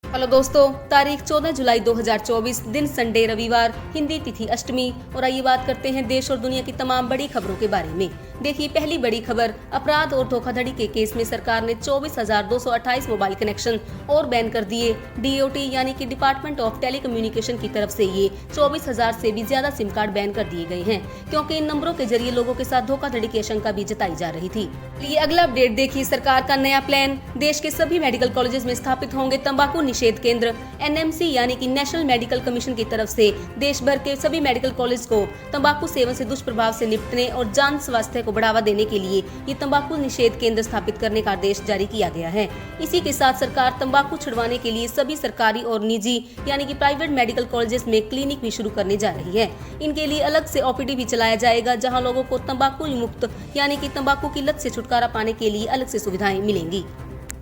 Hello दोस्तों, तारीख 14 जुलाई 2024, दिन संडे रविवार, हिंदी तिथि अष्टमी। और आइए बात करते हैं देश और दुनिया की तमाम बड़ी खबरों के बारे में। देखिए पहली बड़ी खबर, अपराध और धोखाधड़ी के केस में सरकार ने 24,228 मोबाइल कनेक्शन और बैन कर दिए। डीओटी यानी कि डिपार्टमेंट ऑफ टेलीकम्युनिकेशन की तरफ से ये 24,000 से भी ज्यादा सिम कार्ड बैन कर दिए गए हैं, क्योंकि इन नंबरों के जरिए लोगों के साथ धोखाधड़ी की आशंका भी जताई जा रही थी। ये अगला अपडेट देखिए, सरकार का नया प्लान, देश के सभी मेडिकल कॉलेजेस में स्थापित होंगे तंबाकू निषेध केंद्र। एनएमसी यानी कि नेशनल मेडिकल कमीशन की तरफ से देश भर के सभी मेडिकल कॉलेज को तंबाकू सेवन से दुष्प्रभाव से निपटने और जन स्वास्थ्य को बढ़ावा देने के लिए ये तंबाकू निषेध केंद्र स्थापित करने का आदेश जारी किया गया है। इसी के साथ सरकार तंबाकू छुड़वाने के लिए सभी सरकारी और निजी यानी कि प्राइवेट मेडिकल कॉलेजेस में क्लिनिक भी शुरू करने जा रही है। इनके लिए अलग से ओपीडी भी चलाया जाएगा, जहां लोगों को तंबाकू मुक्त यानी कि तंबाकू की लत से छुटकारा पाने के लिए अलग से सुविधाएं मिलेंगी।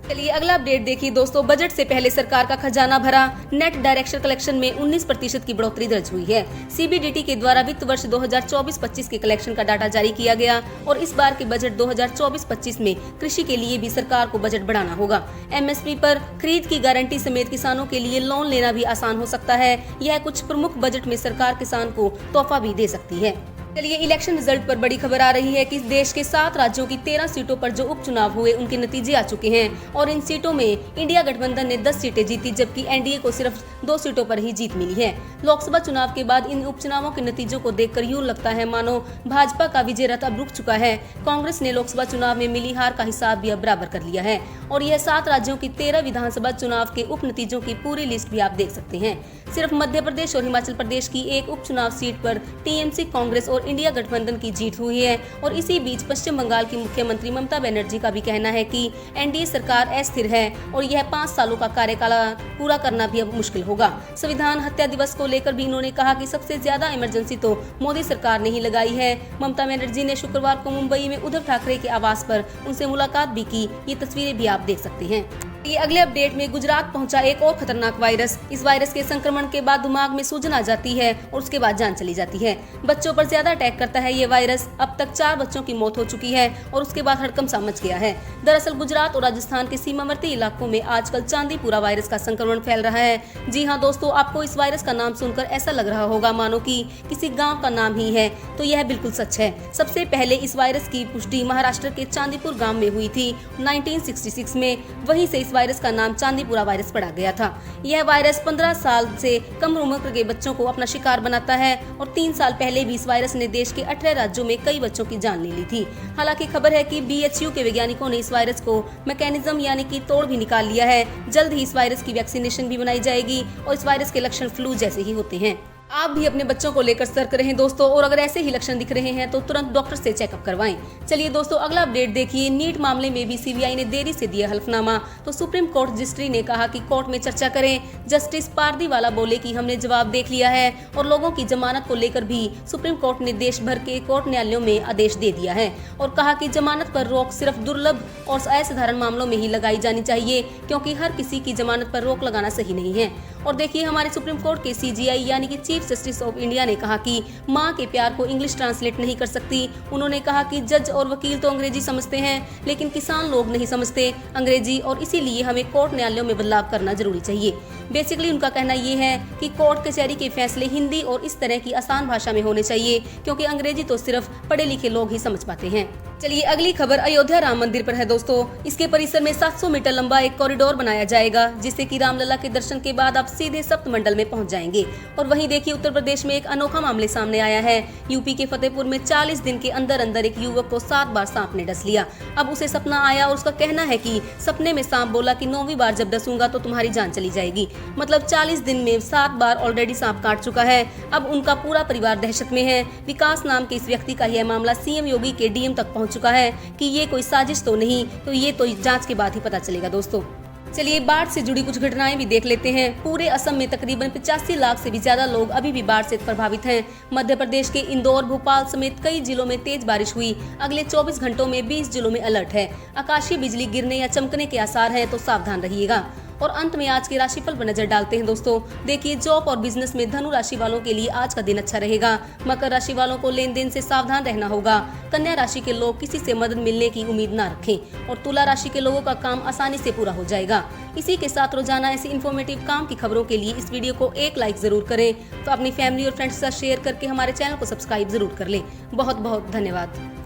चलिए अगला अपडेट देखिए दोस्तों, बजट से पहले सरकार का खजाना भरा, नेट डायरेक्ट कलेक्शन में 19% की बढ़ोतरी दर्ज हुई है। सीबीडीटी के द्वारा वित्त वर्ष 2024-25 के कलेक्शन का डाटा जारी किया गया और इस बार के बजट 2024-25 में कृषि के लिए भी सरकार को बजट बढ़ाना होगा। एमएसपी पर खरीद की गारंटी समेत किसानों के लिए लोन लेना भी आसान हो सकता है। यह कुछ प्रमुख बजट में सरकार किसान को तोहफा भी दे सकती है। चलिए इलेक्शन रिजल्ट पर बड़ी खबर आ रही है कि देश के 7 राज्यों की 13 सीटों पर जो उपचुनाव हुए उनके नतीजे आ चुके हैं और इन सीटों में इंडिया गठबंधन ने 10 सीटें जीती, जबकि एनडीए को सिर्फ 2 सीटों पर ही जीत मिली है। लोकसभा चुनाव के बाद इन उपचुनावों के नतीजों को देखकर यूं लगता है मानो भाजपा का विजय रथ अब रुक चुका है। कांग्रेस ने लोकसभा चुनाव में मिली हार का हिसाब भी अब बराबर कर लिया है और यह 7 राज्यों की 13 विधानसभा चुनाव के उप नतीजों की पूरी लिस्ट भी आप देख सकते हैं। सिर्फ मध्य प्रदेश और हिमाचल प्रदेश की एक उपचुनाव सीट पर टीएमसी, कांग्रेस और इंडिया गठबंधन की जीत हुई है। और इसी बीच पश्चिम बंगाल की मुख्यमंत्री ममता बनर्जी का भी कहना है कि एनडीए सरकार अस्थिर है और यह 5 सालों का कार्यकाल पूरा करना भी अब मुश्किल होगा। संविधान हत्या दिवस को लेकर भी इन्होंने कहा कि सबसे ज्यादा इमरजेंसी तो मोदी सरकार ने ही लगाई है। ममता बनर्जी ने शुक्रवार को मुंबई में उद्धव ठाकरे के आवास पर उनसे मुलाकात भी की। ये तस्वीरें भी आप देख सकते हैं। ये अगले अपडेट में गुजरात पहुंचा एक और खतरनाक वायरस। इस वायरस के संक्रमण के बाद दिमाग में सूजन आ जाती है और उसके बाद जान चली जाती है। बच्चों पर ज्यादा अटैक करता है ये वायरस। अब तक 4 बच्चों की मौत हो चुकी है और उसके बाद हड़कंप सा मच गया है। दरअसल गुजरात और राजस्थान के सीमावर्ती इलाकों में आजकल चांदीपुरा वायरस का संक्रमण फैल रहा है। जी हाँ दोस्तों, आपको इस वायरस का नाम सुनकर ऐसा लग रहा होगा मानो कि किसी गाँव का नाम ही है, तो यह बिल्कुल सच है। सबसे पहले इस वायरस की पुष्टि महाराष्ट्र के चांदीपुर गाँव में हुई थी 1966 में। वहीं से इस वायरस का नाम चांदीपुरा वायरस पड़ा गया था। यह वायरस 15 साल से कम उम्र के बच्चों को अपना शिकार बनाता है और 3 साल पहले भी इस वायरस ने देश के 18 राज्यों में कई बच्चों की जान ले ली थी। हालांकि खबर है कि बीएचयू के वैज्ञानिकों ने इस वायरस को मैकेनिज्म यानी कि तोड़ भी निकाल लिया है। जल्द ही इस वायरस की वैक्सीनेशन भी बनाई जाएगी और इस वायरस के लक्षण फ्लू जैसे ही होते हैं। आप भी अपने बच्चों को लेकर सतर्क रहें दोस्तों, और अगर ऐसे ही लक्षण दिख रहे हैं तो तुरंत डॉक्टर से चेकअप करवाएं। चलिए दोस्तों अगला अपडेट देखिए, नीट मामले में भी सीबीआई ने देरी से दिया हल्फनामा, तो सुप्रीम कोर्ट रजिस्ट्री ने कहा कि कोर्ट में चर्चा करें। जस्टिस पारदीवाला बोले कि हमने जवाब देख लिया है और लोगों की जमानत को लेकर भी सुप्रीम कोर्ट ने देश भर के कोर्ट न्यायालयों में आदेश दे दिया है और कहा कि जमानत पर रोक सिर्फ दुर्लभ और असाधारण मामलों में ही लगाई जानी चाहिए, क्योंकि हर किसी की जमानत पर रोक लगाना सही नहीं है। और देखिए हमारे सुप्रीम कोर्ट के सीजीआई यानी कि चीफ जस्टिस ऑफ इंडिया ने कहा कि माँ के प्यार को इंग्लिश ट्रांसलेट नहीं कर सकती। उन्होंने कहा कि जज और वकील तो अंग्रेजी समझते हैं, लेकिन किसान लोग नहीं समझते अंग्रेजी, और इसीलिए हमें कोर्ट न्यायालयों में बदलाव करना जरूरी चाहिए। बेसिकली उनका कहना ये है कि कोर्ट कचहरी के फैसले हिंदी और इस तरह की आसान भाषा में होने चाहिए, क्योंकि अंग्रेजी तो सिर्फ पढ़े लिखे लोग ही समझ पाते हैं। चलिए अगली खबर अयोध्या राम मंदिर पर है दोस्तों। इसके परिसर में 700 मीटर लंबा एक कॉरिडोर बनाया जाएगा, जिससे कि रामलला के दर्शन के बाद आप सीधे सप्तमंडल में पहुंच जाएंगे। और वहीं देखिए उत्तर प्रदेश में एक अनोखा मामले सामने आया है। यूपी के फतेहपुर में 40 दिन के अंदर अंदर एक युवक को 7 बार सांप ने डस लिया। अब उसे सपना आया और उसका कहना है कि सपने में सांप बोला कि 9वीं बार जब डसूंगा तो तुम्हारी जान चली जाएगी। मतलब 40 दिन में 7 बार ऑलरेडी सांप काट चुका है। अब उनका पूरा परिवार दहशत में है। विकास नाम के इस व्यक्ति का यह मामला सीएम योगी के डीएम तक पहुंच चुका है कि ये कोई साजिश तो नहीं, तो ये तो जांच के बाद ही पता चलेगा दोस्तों। चलिए बाढ़ से जुड़ी कुछ घटनाएं भी देख लेते हैं। पूरे असम में तकरीबन 85 लाख से भी ज्यादा लोग अभी भी बाढ़ से प्रभावित हैं। मध्य प्रदेश के इंदौर, भोपाल समेत कई जिलों में तेज बारिश हुई। अगले 24 घंटों में 20 जिलों में अलर्ट है। आकाशीय बिजली गिरने या चमकने के आसार हैं, तो सावधान रहिएगा। और अंत में आज के राशिफल पर नजर डालते हैं दोस्तों। देखिए, जॉब और बिजनेस में धनु राशि वालों के लिए आज का दिन अच्छा रहेगा। मकर राशि वालों को लेन देन से सावधान रहना होगा। कन्या राशि के लोग किसी से मदद मिलने की उम्मीद न रखें और तुला राशि के लोगों का काम आसानी से पूरा हो जाएगा। इसी के साथ रोजाना ऐसी इन्फॉर्मेटिव काम की खबरों के लिए इस वीडियो को एक लाइक जरूर करें। तो अपनी फैमिली और फ्रेंड्स के साथ शेयर करके हमारे चैनल को सब्सक्राइब जरूर कर लें। बहुत बहुत धन्यवाद।